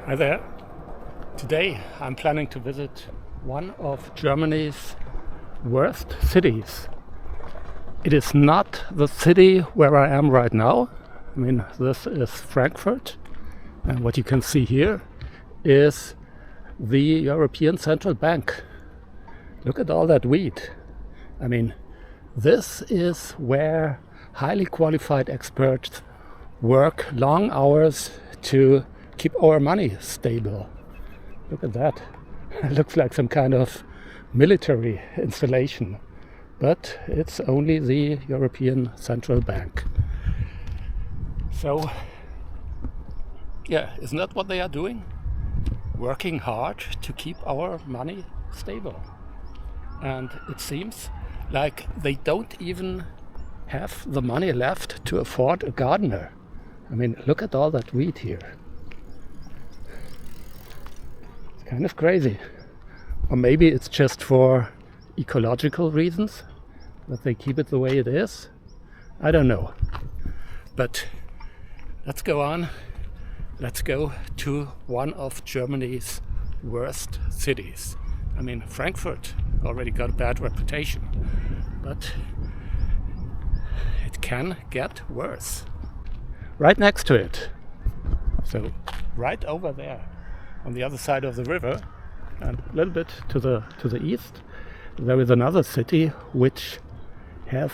Hi there. Today I'm planning to visit one of Germany's worst cities. It is not the city where I am right now. I mean, this is Frankfurt, and what you can see here is the European Central Bank. Look at all that weed. I mean, this is where highly qualified experts work long hours to keep our money stable. Look at that. It looks like some kind of military installation, but it's only the European Central Bank. So, yeah, isn't that what they are doing? Working hard to keep our money stable. And it seems like they don't even have the money left to afford a gardener. I mean, look at all that wheat here. It's kind of crazy. Or maybe it's just for ecological reasons that they keep it the way it is. I don't know. But let's go on. Let's go to one of Germany's worst cities. I mean, Frankfurt already got a bad reputation, but it can get worse. Right next to it, so right over there, on the other side of the river, and a little bit to the east, there is another city which has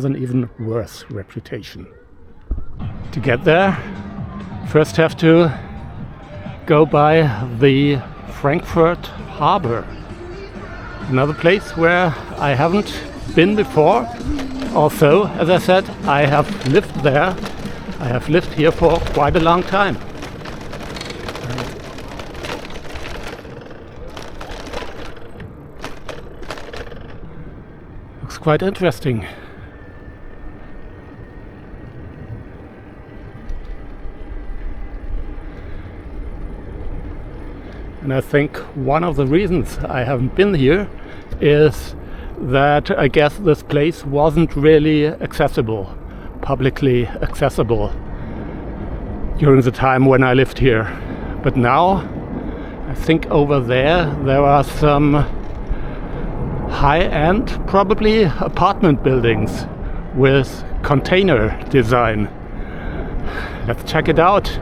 an even worse reputation. To get there, first have to go by the Frankfurt harbor, another place where I haven't been before. Also, as I said, I have lived there. I have lived here for quite a long time. Looks quite interesting. And I think one of the reasons I haven't been here is that I guess this place wasn't really accessible, publicly accessible, during the time when I lived here. But now, I think over there are some high-end, probably apartment buildings with container design. Let's check it out.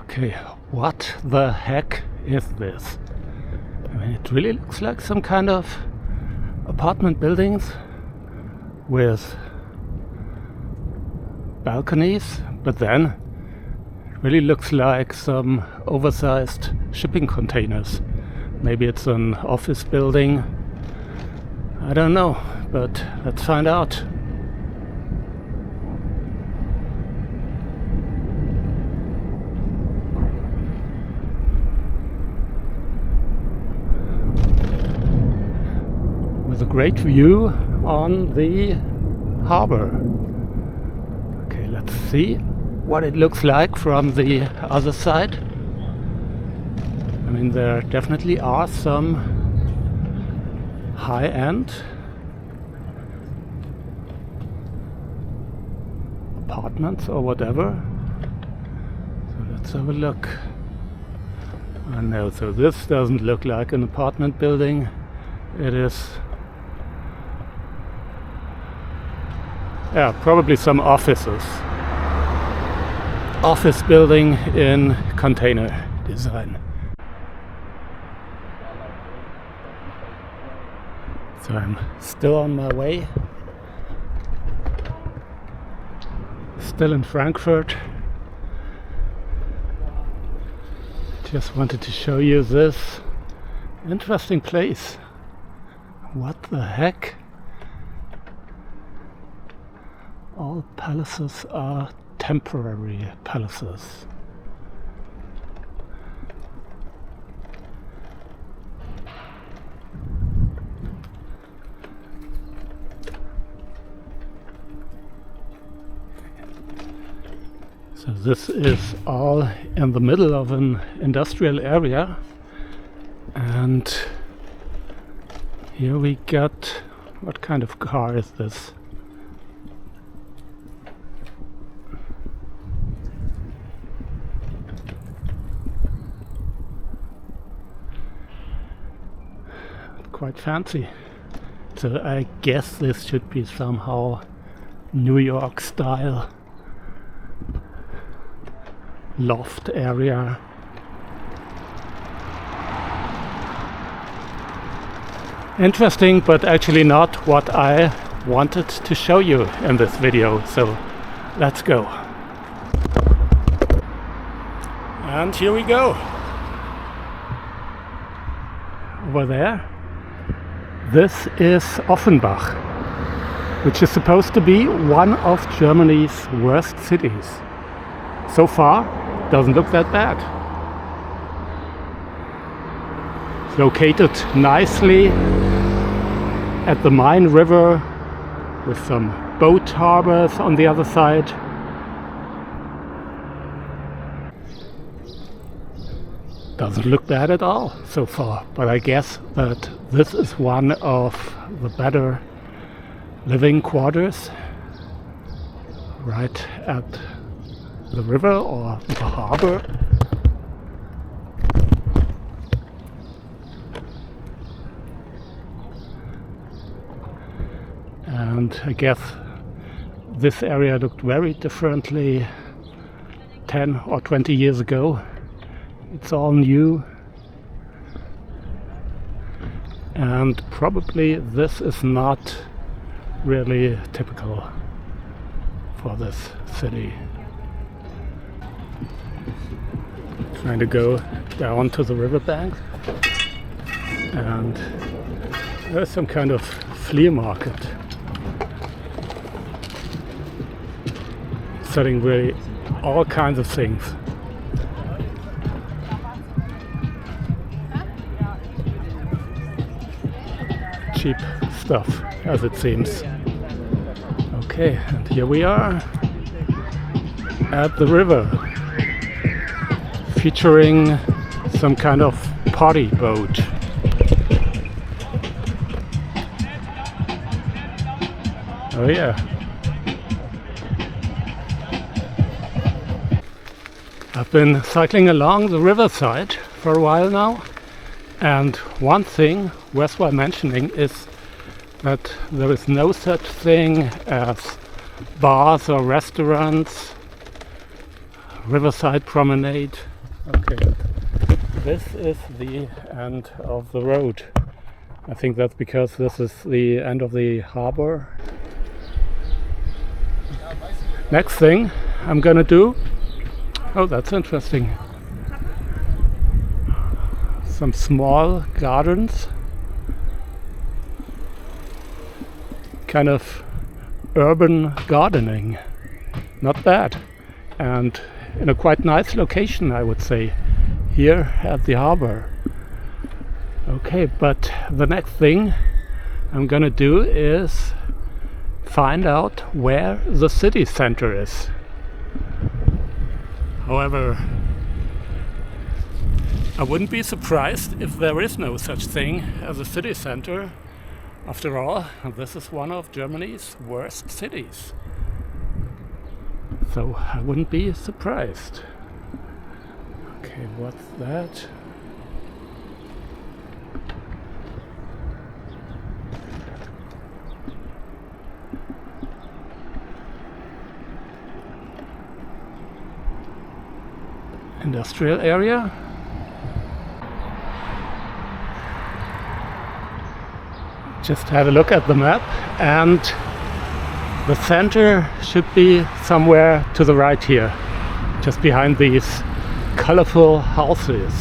Okay. What the heck is this? I mean, it really looks like some kind of apartment buildings with balconies, but then it really looks like some oversized shipping containers. Maybe it's an office building. I don't know, but let's find out. A great view on the harbor. Okay, let's see what it looks like from the other side. I mean, there definitely are some high-end apartments or whatever. So let's have a look. Oh no, so this doesn't look like an apartment building. It is probably some offices. Office building in container design. So I'm still on my way. Still in Frankfurt. Just wanted to show you this interesting place. What the heck? All palaces are temporary palaces. So this is all in the middle of an industrial area, and here we got, what kind of car is this? quite fancy. So I guess this should be somehow New York style loft area. Interesting, but actually not what I wanted to show you in this video, so let's go. And here we go. Over there, this is Offenbach, which is supposed to be one of Germany's worst cities. So far, doesn't look that bad. It's located nicely at the Main River with some boat harbors on the other side. Doesn't look bad at all so far, but I guess that this is one of the better living quarters right at the river or the harbor. And I guess this area looked very differently 10 or 20 years ago. It's all new. And probably this is not really typical for this city. Trying to go down to the riverbank, and there's some kind of flea market selling really all kinds of things. Cheap stuff, as it seems. Okay, and here we are at the river, featuring some kind of party boat. Oh yeah. I've been cycling along the riverside for a while now, and one thing worthwhile mentioning is that there is no such thing as bars or restaurants, riverside promenade. Okay, this is the end of the road. I think that's because this is the end of the harbor. Next thing I'm gonna do, oh, that's interesting. Some small gardens, kind of urban gardening, not bad, and in a quite nice location, I would say, here at the harbor. Okay, but the next thing I'm gonna do is find out where the city center is. However, I wouldn't be surprised if there is no such thing as a city center. After all, this is one of Germany's worst cities. So I wouldn't be surprised. Okay, what's that? Industrial area. Just had a look at the map, and the center should be somewhere to the right here, just behind these colorful houses.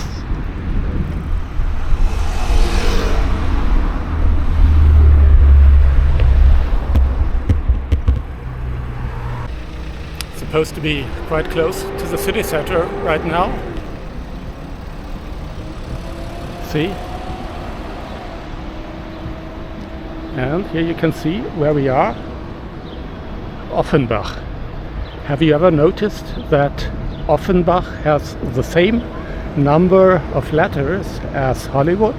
Supposed to be quite close to the city center right now. See? And here you can see where we are. Offenbach. Have you ever noticed that Offenbach has the same number of letters as Hollywood?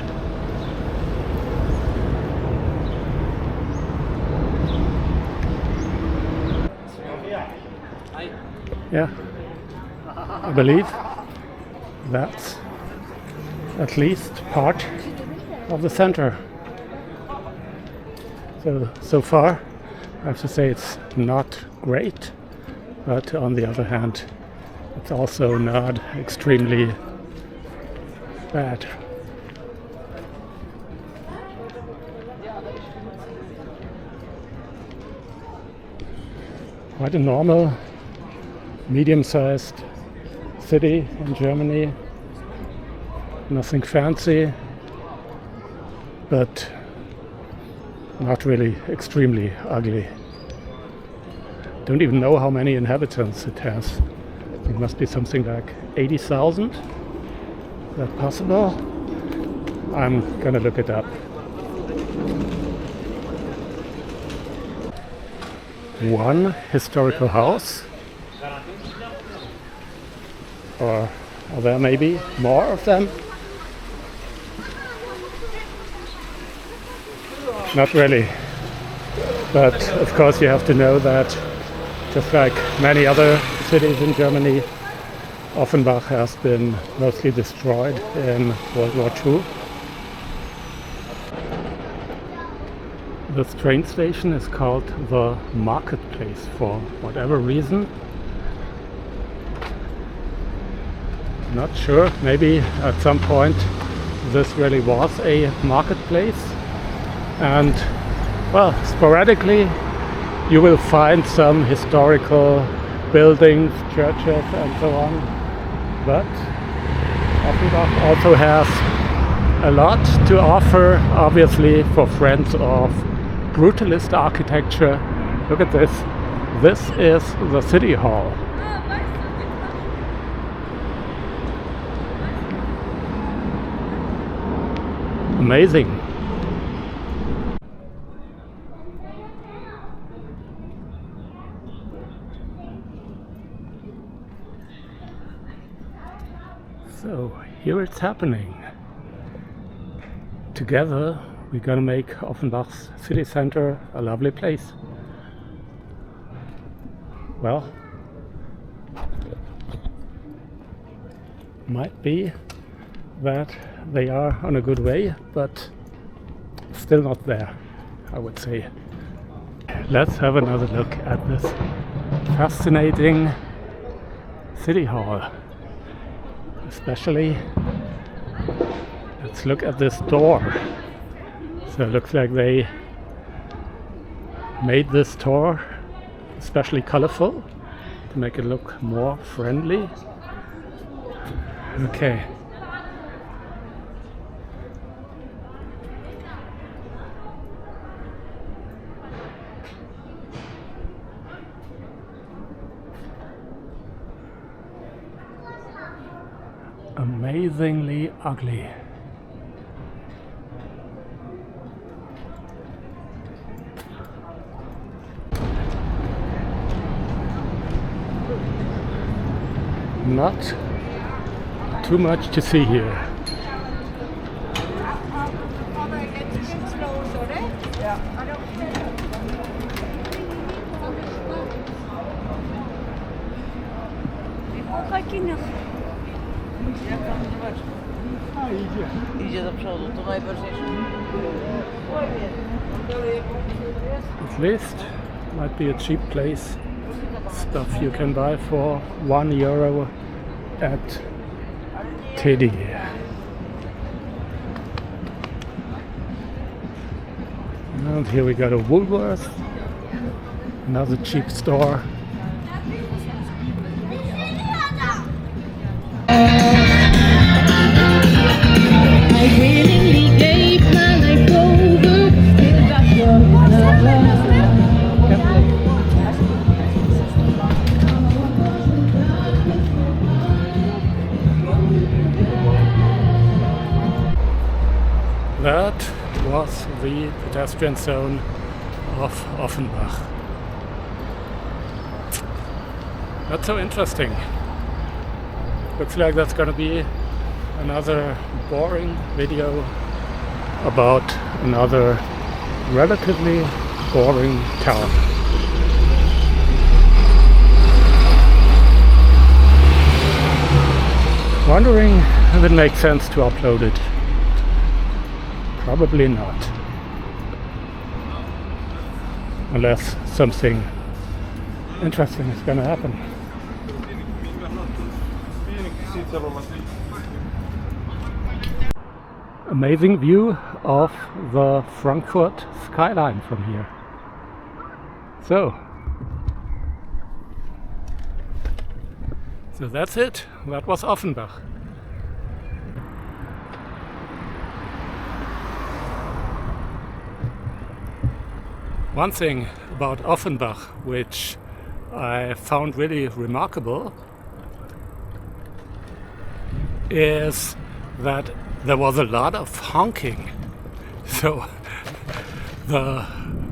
Yeah, I believe that's at least part of the center. So far, I have to say it's not great, but on the other hand, it's also not extremely bad. Quite a normal, medium-sized city in Germany. Nothing fancy, but not really extremely ugly. Don't even know how many inhabitants it has. It must be something like 80,000. Is that possible? I'm gonna look it up. One historical house, or are there maybe more of them? Not really, but of course you have to know that just like many other cities in Germany, Offenbach has been mostly destroyed in World War II. This train station is called the Marketplace for whatever reason. Not sure, maybe at some point this really was a marketplace. And well, sporadically you will find some historical buildings, churches and so on. But Offenbach also has a lot to offer, obviously, for friends of Brutalist architecture. Look at this. This is the City Hall. Amazing. So here it's happening. Together we're gonna make Offenbach's city center a lovely place. Well, might be that they are on a good way, but still not there, I would say. Let's have another look at this fascinating city hall. Especially, let's look at this door. So it looks like they made this door especially colorful to make it look more friendly. Okay. Amazingly ugly. Not too much to see here. At least might be a cheap place. Stuff you can buy for €1 at Teddy. And here we got a Woolworth, another cheap store. That was the pedestrian zone of Offenbach. Not so interesting. Looks like that's gonna be another boring video about another relatively boring town. Wondering if it makes sense to upload it. Probably not. unless something interesting is gonna happen. Amazing view of the Frankfurt skyline from here. So that's it. That was Offenbach. One thing about Offenbach which I found really remarkable is that there was a lot of honking. So the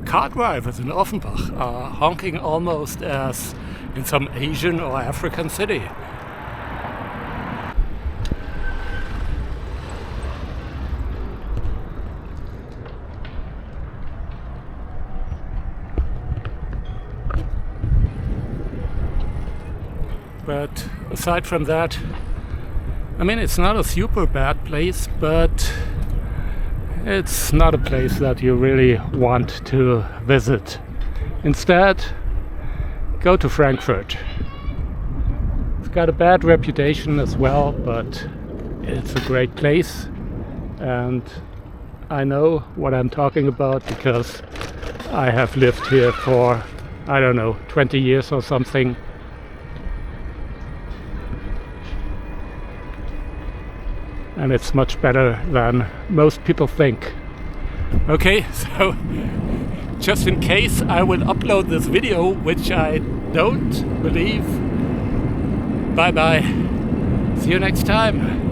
car drivers in Offenbach are honking almost as in some Asian or African city. But aside from that, I mean, it's not a super bad place, but it's not a place that you really want to visit. Instead, go to Frankfurt. It's got a bad reputation as well, but it's a great place. And I know what I'm talking about because I have lived here for, I don't know, 20 years or something. And it's much better than most people think. Okay, so just in case I will upload this video, which I don't believe. Bye bye. See you next time.